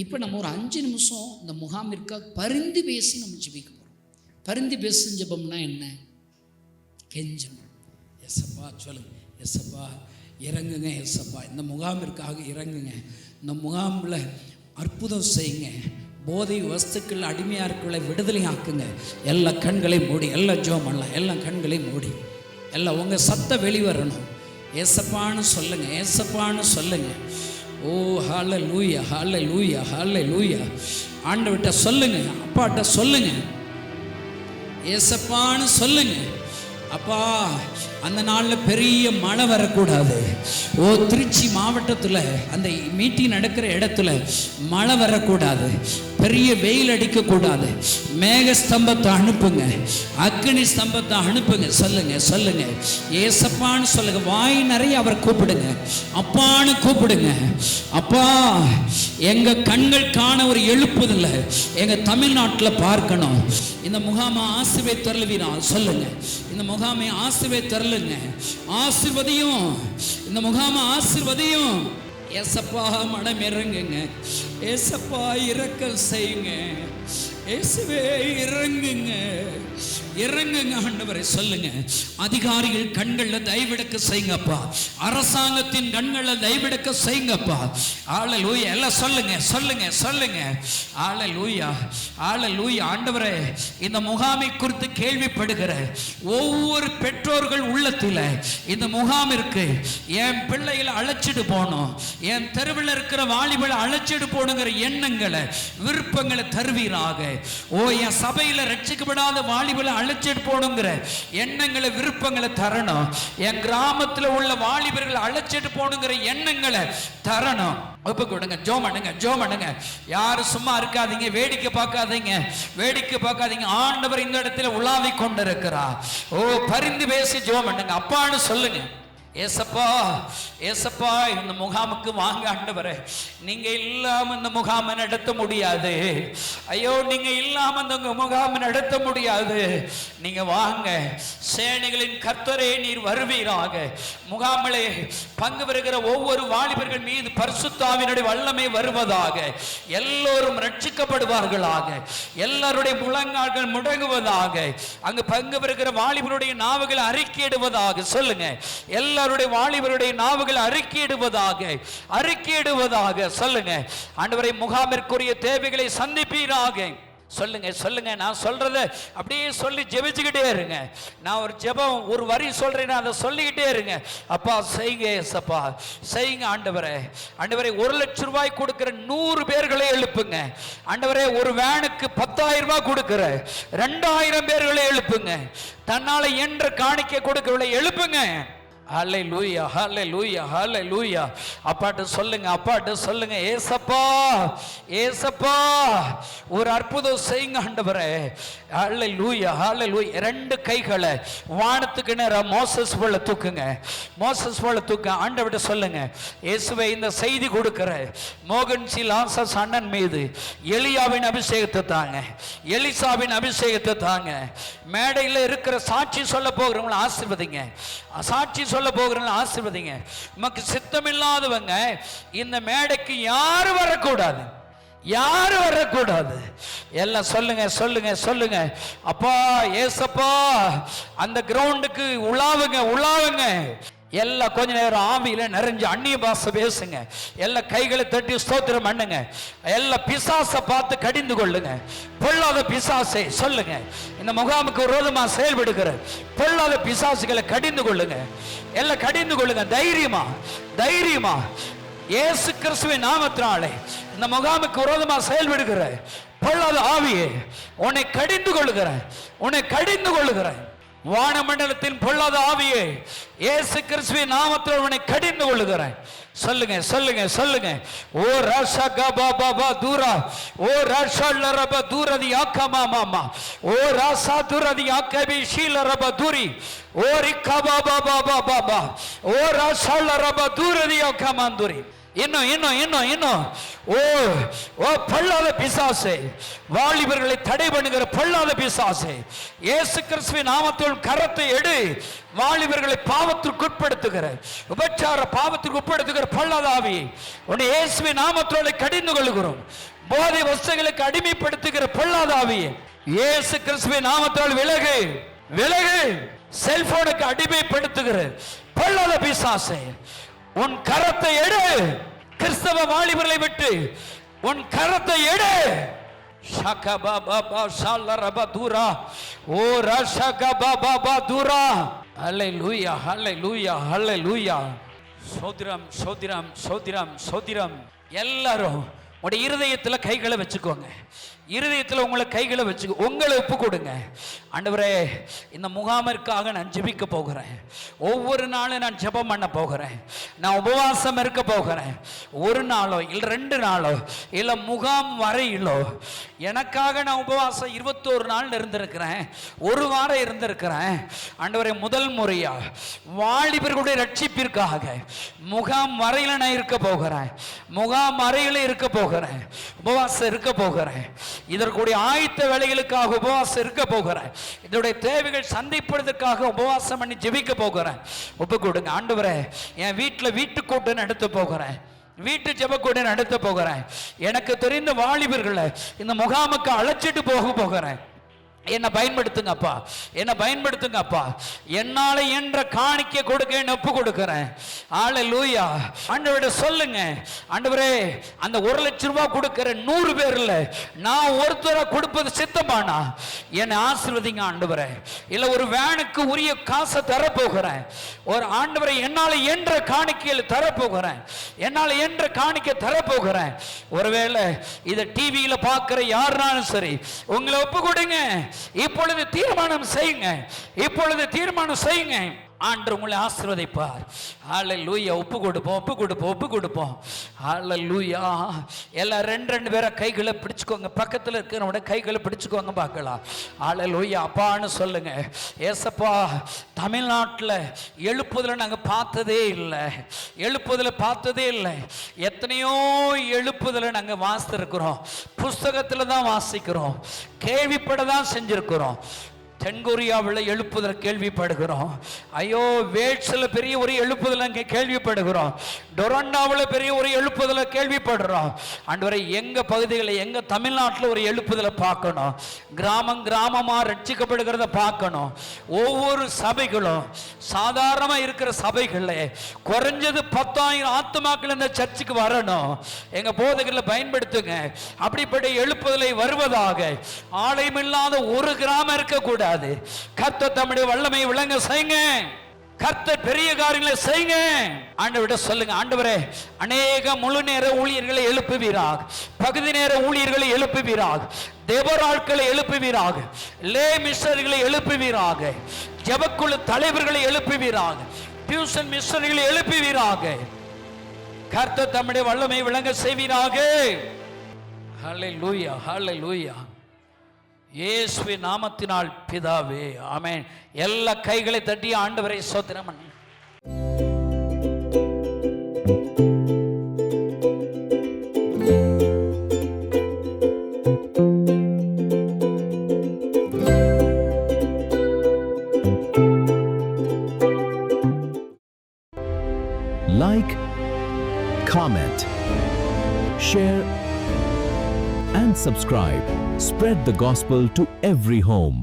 இப்போ நம்ம ஒரு 5 நிமிஷம் இந்த முகாமிற்காக பரிந்து பேசி நம்ம ஜெபிக்க போகிறோம். பரிந்து பேசும் ஜெபம்னா என்ன? கெஞ்சணும். எஸ்அப்பா சொல்லுங்க, எஸ்அப்பா இறங்குங்க, எஸ்அப்பா இந்த முகாமிற்காக இறங்குங்க, இந்த முகாமில் அற்புதம் செய்யுங்க, போதை வஸ்துக்கள் அடிமையாக இருக்கிற விடுதலை ஆக்குங்க. எல்லா கண்களையும் மூடி, எல்லாம் ஜெபம் பண்ணலாம், எல்லா கண்களையும் மூடி, எல்லாம் உங்கள் சத்த வெளிவரணும். ஏசப்பான்னு சொல்லுங்க, ஏசப்பான்னு சொல்லுங்க. ஓ ஹல்லேலூயா, ஹல்லேலூயா, ஹல்லேலூயா. ஆண்டவர்கிட்ட சொல்லுங்க, அப்பாட்ட சொல்லுங்க, ஏசப்பான்னு சொல்லுங்க. அப்பா அந்த நாளில் பெரிய மழை வரக்கூடாது. ஓ திருச்சி மாவட்டத்தில் அந்த மீட்டிங் நடக்கிற இடத்துல மழை வரக்கூடாது, பெரிய வெயில் அடிக்கக்கூடாது. மேக ஸ்தம்பத்தை அனுப்புங்க, அக்னி ஸ்தம்பத்தை அனுப்புங்க. சொல்லுங்க சொல்லுங்க, ஏசப்பான்னு சொல்லுங்க. வாய் நிறைய அவர் கூப்பிடுங்க, அப்பான்னு கூப்பிடுங்க. அப்பா எங்க கண்கள் காண ஒரு எழுப்புதில்லை, எங்க தமிழ்நாட்டில் பார்க்கணும். இந்த முகாமை ஆசீர்வதி தரலுவீனா சொல்லுங்க, இந்த முகாமை ஆசீர்வதி தரலுங்க, ஆசீர்வதியும், இந்த முகாமை ஆசீர்வதியும். ஏசப்பா மனம் இறங்குங்க, ஏசப்பா இரக்கல் செய்யுங்க, இயேசுவே இறங்குங்க, இறங்குங்க ஆண்டவரே. சொல்லுங்க, அதிகாரிகள் கண்களில் தயவிடக்க செய்யுங்கப்பா, அரசாங்கத்தின் கண்களில் தயவிடக்க செய்யுங்கப்பா. ஹல்லேலூயா. எல்லாம் சொல்லுங்க சொல்லுங்க சொல்லுங்க. ஹல்லேலூயா, ஹல்லேலூயா. ஆண்டவரே இந்த முகாமை குறித்து கேள்விப்படுகிற ஒவ்வொரு பெற்றோர்கள் உள்ளத்தில் இந்த முகாமிற்கு என் பிள்ளைகளை அழைச்சிட்டு போகணும், என் தெருவில் இருக்கிற வாலிபலை அழைச்சிட்டு போகணுங்கிற எண்ணங்களை விருப்பங்களை தருவீராக. ஓ என் சபையில் ரட்சிக்கப்படாத வாலிபலை அழைச்சிட்டு போகணுங்கிற எண்ணங்களை விருப்பங்களை தரணும். என் கிராமத்தில் உள்ள வாலிபர்கள் அழைச்சிட்டு போகணுங்கிற எண்ணங்களை தரணும். ஒப்பு கொடுங்க, ஜெபம் பண்ணுங்க, ஜெபம் பண்ணுங்க. யாரும் சும்மா இருக்காதீங்க, வேடிக்கை பார்க்காதீங்க, வேடிக்கை பார்க்காதீங்க. ஆண்டவர் இந்த இடத்துல உலாவி கொண்டிருக்கிறார். ஓ பரிந்து பேசி ஜெபம் பண்ணுங்க, அப்பான்னு சொல்லுங்க. ஏசப்பா ஏசப்பா இந்த முகாமுக்கு வாங்க ஆண்டவரே, நீங்க இல்லாம இந்த முகாமை நடத்த முடியாது. ஐயோ நீங்க இல்லாம இந்த முகாமை நடத்த முடியாது. நீங்க வாங்க, சேனைகளின் கர்த்தரே நீர் வருவீராக. முகாமிலே பங்கு பெறுகிற ஒவ்வொரு வாலிபர்கள் மீது பரிசுத்தாவினுடைய வல்லமை வருவதாக. எல்லோரும் ரட்சிக்கப்படுவார்களாக, எல்லாருடைய முழங்கால்கள் முடங்குவதாக. அங்கு பங்கு பெறுகிற வாலிபருடைய நாவுகள் அறிக்கையிடுவதாக. சொல்லுங்க, எல்லாருடைய வாலிபருடைய நாவுகள் அறிக்கையிடுவதாக, அறிக்கையிடுவதாக. சொல்லுங்க, ஆண்டவரே முகாமிற்குரிய தேவைகளை சந்திப்பீராக. சொல்லுங்க சொல்லுங்க. நான் சொல்றத அப்படியே சொல்லி ஜெபிச்சுக்கிட்டே இருங்க. நான் ஒரு ஜெபம் ஒரு வரி சொல்றேன்னா அதை சொல்லிக்கிட்டே இருங்க. அப்பா செய்யுங்க, ஏசப்பா செய்யுங்க. ஆண்டவரே ஆண்டவரே 1 லட்சம் ரூபாய் கொடுக்கிற 100 பேர்களை எழுப்புங்க. ஆண்டவரே ஒரு வேனுக்கு 10,000 ரூபாய் கொடுக்கிற 2,000 பேர்களை எழுப்புங்க. தன்னால என்ற காணிக்கை கொடுக்கிறவளை எழுப்புங்க. ஹல்லேலூயா, ஹல்லேலூயா, ஹல்லேலூயா. அப்பாட்ட சொல்லுங்க, அப்பாட்ட சொல்லுங்க, ஏசப்பா ஏசப்பா ஒரு அற்புதம் செய்யுங்க ஆண்டவரே. ஹல்லேலூயா, ஹல்லேலூயா. 2 கைகளை வானத்துக்கு நேரம் மோசஸ் போல தூக்குங்க, மோசஸ் போல தூக்க. ஆண்டவர்கிட்ட சொல்லுங்க, இயேசுவே இந்த செய்தி கொடுக்கிற மோகன் சி லாசஸ் அண்ணன் மீது எலியாவின் அபிஷேகத்தை தாங்க, எலிசாவின் அபிஷேகத்தை தாங்க. மேடையில் இருக்கிற சாட்சி சொல்ல போகிறவங்களை ஆசீர்வதிங்க, சாட்சி சொல்ல போகிறவங்களை ஆசீர்வதிங்க. நமக்கு சித்தமில்லாதவங்க இந்த மேடைக்கு யாரும் வரக்கூடாது, யாரும் வரக்கூடாது. எல்லாம் சொல்லுங்க சொல்லுங்க சொல்லுங்க. அப்பா ஏசப்பா அந்த கிரவுண்டுக்கு உலாவுங்க, உலாவுங்க. எல்லாம் கொஞ்ச நேரம் ஆவியில நிறைஞ்சு அந்நிய பாஷை பேசுங்க. எல்லாம் கைகளை தட்டி ஸ்தோத்திரம் பண்ணுங்க. எல்லாம் பிசாசை பார்த்து கடிந்து கொள்ளுங்க. பொல்லாத பிசாசை சொல்லுங்க, இந்த முகாமுக்கு விரோதமா செயல்படுகிற பொல்லாத பிசாசுகளை கடிந்து கொள்ளுங்க. எல்லாம் கடிந்து கொள்ளுங்க, தைரியமா தைரியமா. இயேசு கிறிஸ்துவின் நாமத்தினாலே இந்த முகாமுக்கு விரோதமா செயல்படுகிற பொல்லாத ஆவியே உன்னை கடிந்து கொள்ளுகிறேன், உன்னை கடிந்து கொள்ளுகிறேன். வானமண்டலத்தின் பொல்லாத ஆவியே இயேசு கிறிஸ்துவின் நாமத்தில் உன்னை கடிந்து கொள்ளுகிறேன். சொல்லுங்க சொல்லுங்க சொல்லுங்க. ஓ ராஷா கபா பாபா தூரா, ஓ ராஷா லரப தூரதி ஆக்கமா மாமா, ஓ ராசா தூரதி ஆக்கபி ஷீல ரப தூரி, ஓ ரிக்கா பாபா பாபா பாபா, ஓ ராஷா லரப தூரதி ஆக்கமா தூரி. இன்னும் இன்னும் இன்னும் இன்னும் ஓ ஓ பொல்லாத பிசாசே, வாலிபர்களை தடை பண்ணுகிற பொல்லாத பிசாசே, இயேசு கிறிஸ்துவின் நாமத்தில் கரத்தை எடு. வாலிபர்களை பாவத்திற்கு உட்படுத்துகிற, உபச்சார பாவத்திற்கு உட்படுத்துகிற பொல்லாத ஆவி உன்னை இயேசுவின் நாமத்தோடு கடிந்து கொள்கிறோம். போதை வஸ்துகளுக்கு அடிமைப்படுத்துகிற பொல்லாத ஆவி இயேசு கிறிஸ்துவின் நாமத்தால் விலகு விலகு. செல்போனுக்கு அடிமைப்படுத்துகிற பொல்லாத பிசாசே, உன் கரத்தை எடு. கிறிஸ்தவ வாலிபர்களை விட்டு உன் கரத்தை எடு. ஹல்லேலூயா ஹல்லேலூயா ஹல்லேலூயா. சோதிரம் சோதிரம் சோதிரம் சோதிரம். எல்லாரும் உடைய இருதயத்தில் கைகளை வச்சுக்கோங்க. இருதயத்தில் உங்களை கைகளை வச்சுக்கோ, உங்களை ஒப்பு கொடுங்க. ஆண்டவரே, இந்த முகாமிற்காக நான் ஜெபிக்க போகிறேன். ஒவ்வொரு நாளும் நான் ஜெபம் பண்ண போகிறேன். நான் உபவாசம் இருக்க போகிறேன். ஒரு நாளோ இல்லை 2 நாளோ இல்லை முகாம் வரையிலோ எனக்காக நான் உபவாசம் 21 நாள் இருந்திருக்கிறேன். ஒரு வாரம் இருந்திருக்கிறேன். ஆண்டவரே, முதல் முறையா வாலிபர்களுடைய ரட்சிப்பிற்காக முகாம் வரையில் நான் இருக்க போகிறேன். முகாம் வரையில் இருக்க போகிறேன். உபவாசம் இருக்க போகிறேன். இதற்குடைய ஆயத்த வேலைகளுக்காக உபவாசம் இருக்க போகிறேன். இதனுடைய தேவைகள் சந்திப்பதற்காக உபவாசம் பண்ணி ஜெபிக்க போகிறேன். ஒப்பு கொடுங்க. ஆண்டவரே, என் வீட்டு கூட்டம் நடத்த போகிறேன். வீட்டு ஜெப கூட்டம் நடத்த போகிறேன். எனக்கு தெரிந்த வாலிபர்களை இந்த முகாமுக்கு அழைச்சிட்டு போகிறேன். என்னை பயன்படுத்துங்கப்பா, என்னை பயன்படுத்துங்கப்பா. என்னால என்ற காணிக்கை கொடுக்க ஒப்பு கொடுக்கிறேன். ஹல்லேலூயா. ஆண்டவரே சொல்லுங்க, ஆண்டவரே, அந்த 1 லட்சம் ரூபாய் கொடுக்கிற 100 பேர்ல நான் ஒருத்தரை கொடுப்பது சித்தமானா என்னை ஆசீர்வதிங்க ஆண்டவரே. இல்ல ஒரு வேனுக்கு உரிய காசை தரப்போகிறேன். ஒரு ஆண்டவரை என்னால என்ற காணிக்கையில் தரப்போகிறேன். என்னால என்ற காணிக்கை தரப்போகிறேன். ஒருவேளை இதை டிவியில பார்க்கிற யாருனாலும் சரி, உங்களை ஒப்பு கொடுங்க. இப்பொழுது தீர்மானம் செய்யுங்க. இப்பொழுது தீர்மானம் செய்யுங்க. ஆண்டவர் உங்களை ஆசீர்வதிப்பார். ஹல்லேலூயா. ஒப்பு கொடுப்போம், ஒப்பு கொடுப்போம், ஒப்பு கொடுப்போம். ஹல்லேலூயா. எல்லாம் 2 பேரை கைகளை பிடிச்சுக்கோங்க. பக்கத்தில் இருக்கிறவங்க கைகளை பிடிச்சுக்கோங்க பார்க்கலாம். ஹல்லேலூயா. அப்பான்னு சொல்லுங்க. ஏசப்பா, தமிழ்நாட்டில் எழுப்புதலை நாங்கள் பார்த்ததே இல்லை. எழுப்புதலை பார்த்ததே இல்லை. எத்தனையோ எழுப்புதலை நாங்கள் வாசித்திருக்கிறோம். புஸ்தகத்தில் தான் வாசிக்கிறோம். கேள்விப்பட தான் செஞ்சிருக்கிறோம். தென்கொரியாவில் எழுப்புதல் கேள்விப்படுகிறோம். ஐயோ, வேட்ஸில் பெரிய ஒரு எழுப்புதல் அங்கே கேள்விப்படுகிறோம். டொரண்டாவில் பெரிய ஒரு எழுப்புதலை கேள்விப்படுறோம். ஆண்டவரே, எங்கள் பகுதிகளில் எங்கள் தமிழ்நாட்டில் ஒரு எழுப்புதலை பார்க்கணும். கிராமமாக ரட்சிக்கப்படுகிறத பார்க்கணும். ஒவ்வொரு சபைகளும் சாதாரணமாக இருக்கிற சபைகளில் குறைஞ்சது 10,000 ஆத்துமாக்கள் இந்த சர்ச்சுக்கு வரணும். எங்கள் போதகர்களை பயன்படுத்துங்க. அப்படிப்பட்ட எழுப்புதலை வருவதாக. ஆலயமில்லாத ஒரு கிராமம் இருக்கக்கூடாது. கர்த்தர் தம்முடைய வல்லமை விளங்க செய்யுங்க. கர்த்தர் பெரிய காரியங்களை செய்யுங்க. ஆண்டவரே சொல்லுங்க, ஆண்டவரே, அநேக முழு நேர ஊழியர்களை எழுப்புவீராக, பகுதி நேர ஊழியர்களை எழுப்புவீராக, தேவராட்களை எழுப்புவீராக, லே மிஷனரிகளை எழுப்புவீராக, ஜெபக்குழு தலைவர்களை எழுப்புவீராக, டியூஷன் மிஷனரிகளை எழுப்புவீராக. கர்த்தர் தம்முடைய வல்லமை விளங்க செய்வீராக. ஹல்லேலூயா ஹல்லேலூயா. இயேசுவின் நாமத்தினால் பிதாவே, ஆமென். எல்லா கைகளை தட்டி ஆண்டவரை ஸ்தோத்திரம் பண்ணு. Like, comment, share and subscribe. Spread the gospel to every home.